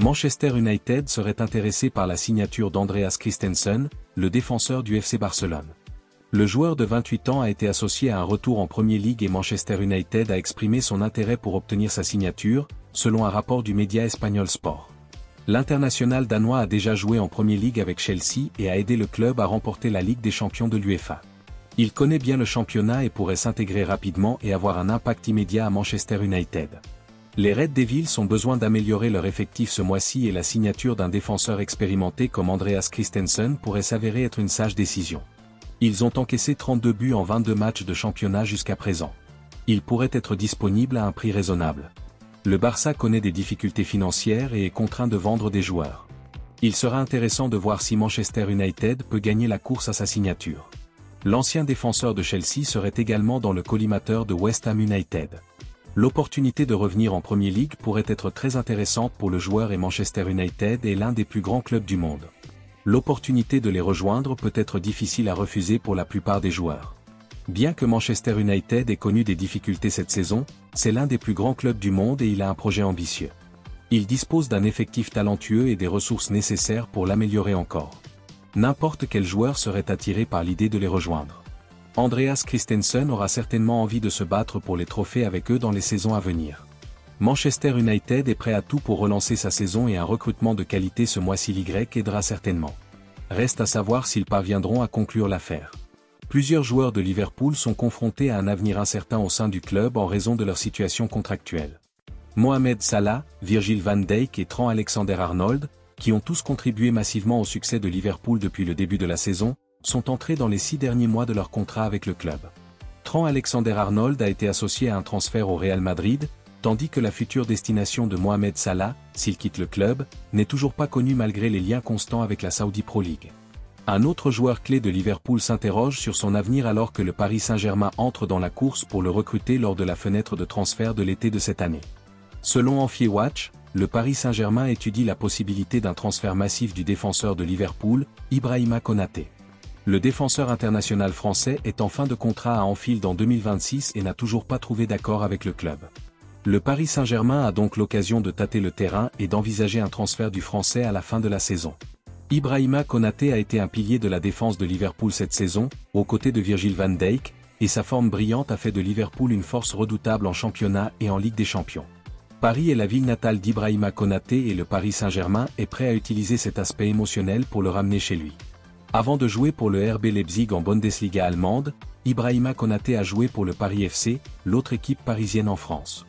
Manchester United serait intéressé par la signature d'Andreas Christensen, le défenseur du FC Barcelone. Le joueur de 28 ans a été associé à un retour en Premier League et Manchester United a exprimé son intérêt pour obtenir sa signature, selon un rapport du média espagnol Sport. L'international danois a déjà joué en Premier League avec Chelsea et a aidé le club à remporter la Ligue des champions de l'UEFA. Il connaît bien le championnat et pourrait s'intégrer rapidement et avoir un impact immédiat à Manchester United. Les Red Devils ont besoin d'améliorer leur effectif ce mois-ci et la signature d'un défenseur expérimenté comme Andreas Christensen pourrait s'avérer être une sage décision. Ils ont encaissé 32 buts en 22 matchs de championnat jusqu'à présent. Ils pourraient être disponibles à un prix raisonnable. Le Barça connaît des difficultés financières et est contraint de vendre des joueurs. Il sera intéressant de voir si Manchester United peut gagner la course à sa signature. L'ancien défenseur de Chelsea serait également dans le collimateur de West Ham United. L'opportunité de revenir en Premier League pourrait être très intéressante pour le joueur et Manchester United est l'un des plus grands clubs du monde. L'opportunité de les rejoindre peut être difficile à refuser pour la plupart des joueurs. Bien que Manchester United ait connu des difficultés cette saison, c'est l'un des plus grands clubs du monde et il a un projet ambitieux. Il dispose d'un effectif talentueux et des ressources nécessaires pour l'améliorer encore. N'importe quel joueur serait attiré par l'idée de les rejoindre. Andreas Christensen aura certainement envie de se battre pour les trophées avec eux dans les saisons à venir. Manchester United est prêt à tout pour relancer sa saison et un recrutement de qualité ce mois-ci aidera certainement. Reste à savoir s'ils parviendront à conclure l'affaire. Plusieurs joueurs de Liverpool sont confrontés à un avenir incertain au sein du club en raison de leur situation contractuelle. Mohamed Salah, Virgil van Dijk et Trent Alexander-Arnold, qui ont tous contribué massivement au succès de Liverpool depuis le début de la saison, sont entrés dans les 6 derniers mois de leur contrat avec le club. Trent Alexander-Arnold a été associé à un transfert au Real Madrid, tandis que la future destination de Mohamed Salah, s'il quitte le club, n'est toujours pas connue malgré les liens constants avec la Saudi Pro League. Un autre joueur clé de Liverpool s'interroge sur son avenir alors que le Paris Saint-Germain entre dans la course pour le recruter lors de la fenêtre de transfert de l'été de cette année. Selon AnfiWatch, le Paris Saint-Germain étudie la possibilité d'un transfert massif du défenseur de Liverpool, Ibrahima Konaté. Le défenseur international français est en fin de contrat à Anfield en 2026 et n'a toujours pas trouvé d'accord avec le club. Le Paris Saint-Germain a donc l'occasion de tâter le terrain et d'envisager un transfert du français à la fin de la saison. Ibrahima Konaté a été un pilier de la défense de Liverpool cette saison, aux côtés de Virgil van Dijk, et sa forme brillante a fait de Liverpool une force redoutable en championnat et en Ligue des Champions. Paris est la ville natale d'Ibrahima Konaté et le Paris Saint-Germain est prêt à utiliser cet aspect émotionnel pour le ramener chez lui. Avant de jouer pour le RB Leipzig en Bundesliga allemande, Ibrahima Konaté a joué pour le Paris FC, l'autre équipe parisienne en France.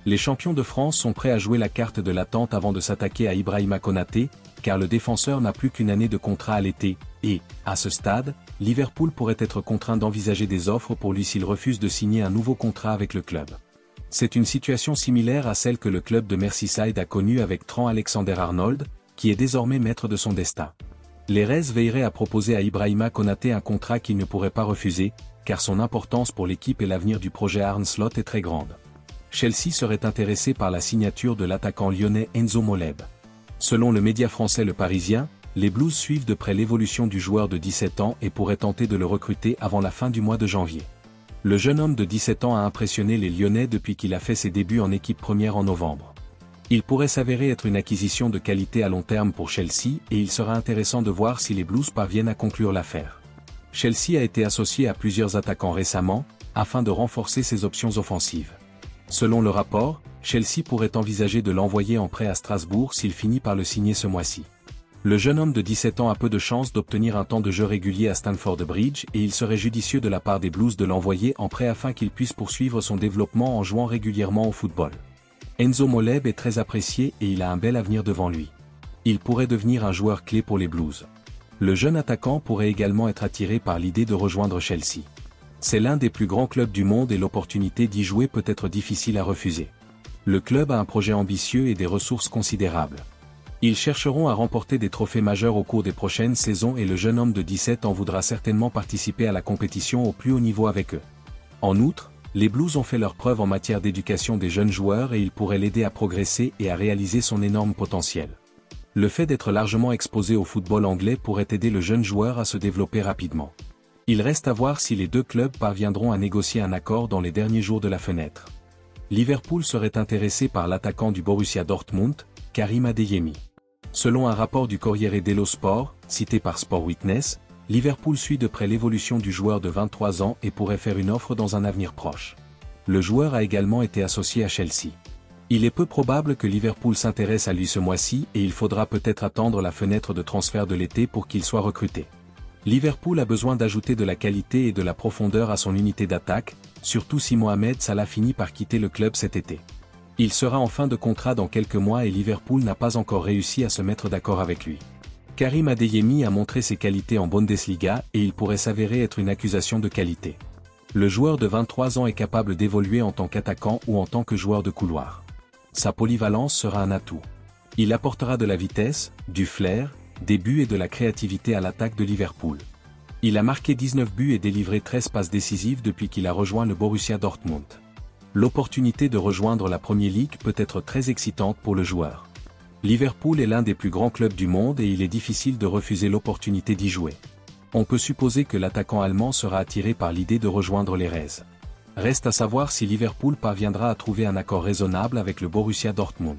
Les champions de France sont prêts à jouer la carte de l'attente avant de s'attaquer à Ibrahima Konaté, car le défenseur n'a plus qu'une année de contrat à l'été, et, à ce stade, Liverpool pourrait être contraint d'envisager des offres pour lui s'il refuse de signer un nouveau contrat avec le club. C'est une situation similaire à celle que le club de Merseyside a connue avec Trent Alexander-Arnold, qui est désormais maître de son destin. Les Reds veilleraient à proposer à Ibrahima Konaté un contrat qu'il ne pourrait pas refuser, car son importance pour l'équipe et l'avenir du projet Arne Slot est très grande. Chelsea serait intéressé par la signature de l'attaquant lyonnais Enzo Moleb. Selon le média français Le Parisien, les Blues suivent de près l'évolution du joueur de 17 ans et pourraient tenter de le recruter avant la fin du mois de janvier. Le jeune homme de 17 ans a impressionné les Lyonnais depuis qu'il a fait ses débuts en équipe première en novembre. Il pourrait s'avérer être une acquisition de qualité à long terme pour Chelsea et il sera intéressant de voir si les Blues parviennent à conclure l'affaire. Chelsea a été associé à plusieurs attaquants récemment, afin de renforcer ses options offensives. Selon le rapport, Chelsea pourrait envisager de l'envoyer en prêt à Strasbourg s'il finit par le signer ce mois-ci. Le jeune homme de 17 ans a peu de chances d'obtenir un temps de jeu régulier à Stamford Bridge et il serait judicieux de la part des Blues de l'envoyer en prêt afin qu'il puisse poursuivre son développement en jouant régulièrement au football. Enzo Moleb est très apprécié et il a un bel avenir devant lui. Il pourrait devenir un joueur clé pour les Blues. Le jeune attaquant pourrait également être attiré par l'idée de rejoindre Chelsea. C'est l'un des plus grands clubs du monde et l'opportunité d'y jouer peut être difficile à refuser. Le club a un projet ambitieux et des ressources considérables. Ils chercheront à remporter des trophées majeurs au cours des prochaines saisons et le jeune homme de 17 ans voudra certainement participer à la compétition au plus haut niveau avec eux. En outre, les Blues ont fait leurs preuves en matière d'éducation des jeunes joueurs et ils pourraient l'aider à progresser et à réaliser son énorme potentiel. Le fait d'être largement exposé au football anglais pourrait aider le jeune joueur à se développer rapidement. Il reste à voir si les deux clubs parviendront à négocier un accord dans les derniers jours de la fenêtre. Liverpool serait intéressé par l'attaquant du Borussia Dortmund, Karim Adeyemi. Selon un rapport du Corriere dello Sport, cité par Sport Witness, Liverpool suit de près l'évolution du joueur de 23 ans et pourrait faire une offre dans un avenir proche. Le joueur a également été associé à Chelsea. Il est peu probable que Liverpool s'intéresse à lui ce mois-ci et il faudra peut-être attendre la fenêtre de transfert de l'été pour qu'il soit recruté. Liverpool a besoin d'ajouter de la qualité et de la profondeur à son unité d'attaque, surtout si Mohamed Salah finit par quitter le club cet été. Il sera en fin de contrat dans quelques mois et Liverpool n'a pas encore réussi à se mettre d'accord avec lui. Karim Adeyemi a montré ses qualités en Bundesliga et il pourrait s'avérer être une accusation de qualité. Le joueur de 23 ans est capable d'évoluer en tant qu'attaquant ou en tant que joueur de couloir. Sa polyvalence sera un atout. Il apportera de la vitesse, du flair, des buts et de la créativité à l'attaque de Liverpool. Il a marqué 19 buts et délivré 13 passes décisives depuis qu'il a rejoint le Borussia Dortmund. L'opportunité de rejoindre la Premier League peut être très excitante pour le joueur. Liverpool est l'un des plus grands clubs du monde et il est difficile de refuser l'opportunité d'y jouer. On peut supposer que l'attaquant allemand sera attiré par l'idée de rejoindre les Reds. Reste à savoir si Liverpool parviendra à trouver un accord raisonnable avec le Borussia Dortmund.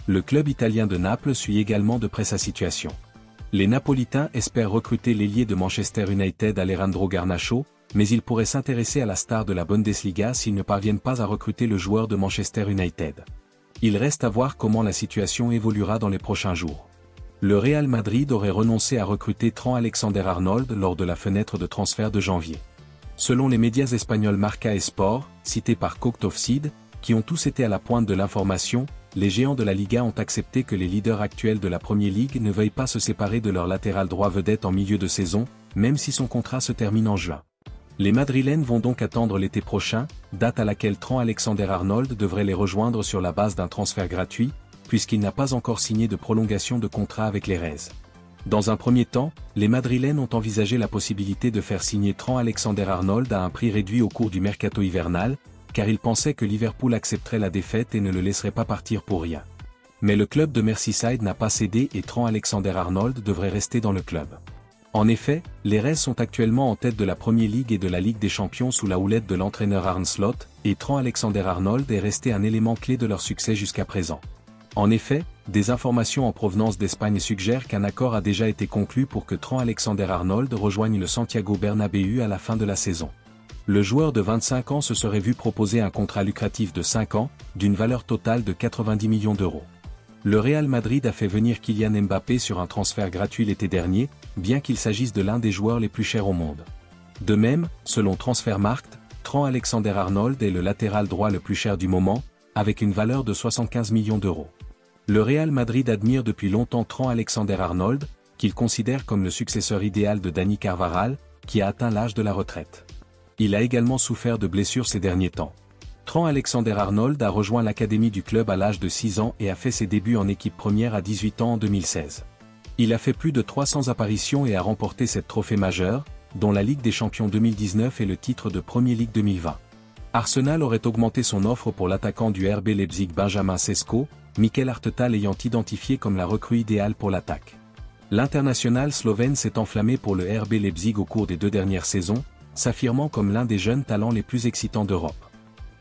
Le club italien de Naples suit également de près sa situation. Les Napolitains espèrent recruter l'ailier de Manchester United Alejandro Garnacho, mais ils pourraient s'intéresser à la star de la Bundesliga s'ils ne parviennent pas à recruter le joueur de Manchester United. Il reste à voir comment la situation évoluera dans les prochains jours. Le Real Madrid aurait renoncé à recruter Trent Alexander-Arnold lors de la fenêtre de transfert de janvier. Selon les médias espagnols Marca et Sport, cités par Cooked Offside, qui ont tous été à la pointe de l'information, les géants de la Liga ont accepté que les leaders actuels de la Premier League ne veuillent pas se séparer de leur latéral droit vedette en milieu de saison, même si son contrat se termine en juin. Les Madrilènes vont donc attendre l'été prochain, date à laquelle Trent Alexander-Arnold devrait les rejoindre sur la base d'un transfert gratuit, puisqu'il n'a pas encore signé de prolongation de contrat avec les Reds. Dans un premier temps, les Madrilènes ont envisagé la possibilité de faire signer Trent Alexander-Arnold à un prix réduit au cours du mercato hivernal, car ils pensaient que Liverpool accepterait la défaite et ne le laisserait pas partir pour rien. Mais le club de Merseyside n'a pas cédé et Trent Alexander-Arnold devrait rester dans le club. En effet, les Reds sont actuellement en tête de la Premier League et de la Ligue des Champions sous la houlette de l'entraîneur Arne Slot, et Trent Alexander-Arnold est resté un élément clé de leur succès jusqu'à présent. En effet, des informations en provenance d'Espagne suggèrent qu'un accord a déjà été conclu pour que Trent Alexander-Arnold rejoigne le Santiago Bernabéu à la fin de la saison. Le joueur de 25 ans se serait vu proposer un contrat lucratif de 5 ans, d'une valeur totale de 90 millions d'euros. Le Real Madrid a fait venir Kylian Mbappé sur un transfert gratuit l'été dernier, bien qu'il s'agisse de l'un des joueurs les plus chers au monde. De même, selon Transfermarkt, Trent Alexander-Arnold est le latéral droit le plus cher du moment, avec une valeur de 75 millions d'euros. Le Real Madrid admire depuis longtemps Trent Alexander-Arnold, qu'il considère comme le successeur idéal de Dani Carvajal, qui a atteint l'âge de la retraite. Il a également souffert de blessures ces derniers temps. Trent Alexander-Arnold a rejoint l'académie du club à l'âge de 6 ans et a fait ses débuts en équipe première à 18 ans en 2016. Il a fait plus de 300 apparitions et a remporté 7 trophées majeurs, dont la Ligue des Champions 2019 et le titre de Premier League 2020. Arsenal aurait augmenté son offre pour l'attaquant du RB Leipzig Benjamin Sesko, Mikel Arteta l'ayant identifié comme la recrue idéale pour l'attaque. L'international slovène s'est enflammé pour le RB Leipzig au cours des 2 dernières saisons, s'affirmant comme l'un des jeunes talents les plus excitants d'Europe.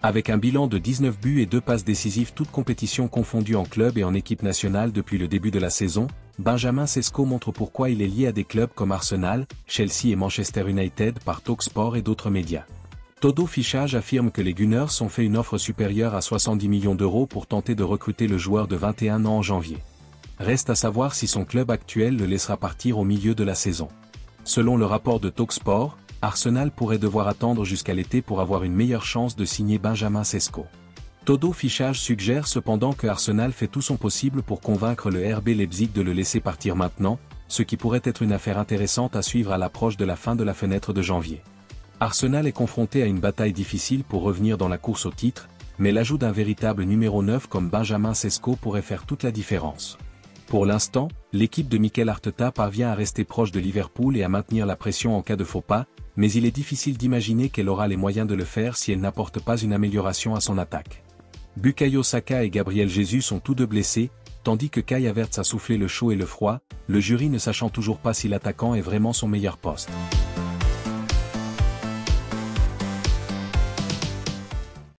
Avec un bilan de 19 buts et 2 passes décisives toutes compétitions confondues en club et en équipe nationale depuis le début de la saison, Benjamin Sesko montre pourquoi il est lié à des clubs comme Arsenal, Chelsea et Manchester United par Talksport et d'autres médias. Todo Fichage affirme que les Gunners ont fait une offre supérieure à 70 millions d'euros pour tenter de recruter le joueur de 21 ans en janvier. Reste à savoir si son club actuel le laissera partir au milieu de la saison. Selon le rapport de Talksport, Arsenal pourrait devoir attendre jusqu'à l'été pour avoir une meilleure chance de signer Benjamin Sesko. Todo Fichage suggère cependant que Arsenal fait tout son possible pour convaincre le RB Leipzig de le laisser partir maintenant, ce qui pourrait être une affaire intéressante à suivre à l'approche de la fin de la fenêtre de janvier. Arsenal est confronté à une bataille difficile pour revenir dans la course au titre, mais l'ajout d'un véritable numéro 9 comme Benjamin Sesko pourrait faire toute la différence. Pour l'instant, l'équipe de Mikel Arteta parvient à rester proche de Liverpool et à maintenir la pression en cas de faux pas, mais il est difficile d'imaginer qu'elle aura les moyens de le faire si elle n'apporte pas une amélioration à son attaque. Bukayo Saka et Gabriel Jesus sont tous deux blessés, tandis que Kai Havertz a soufflé le chaud et le froid, le jury ne sachant toujours pas si l'attaquant est vraiment son meilleur poste.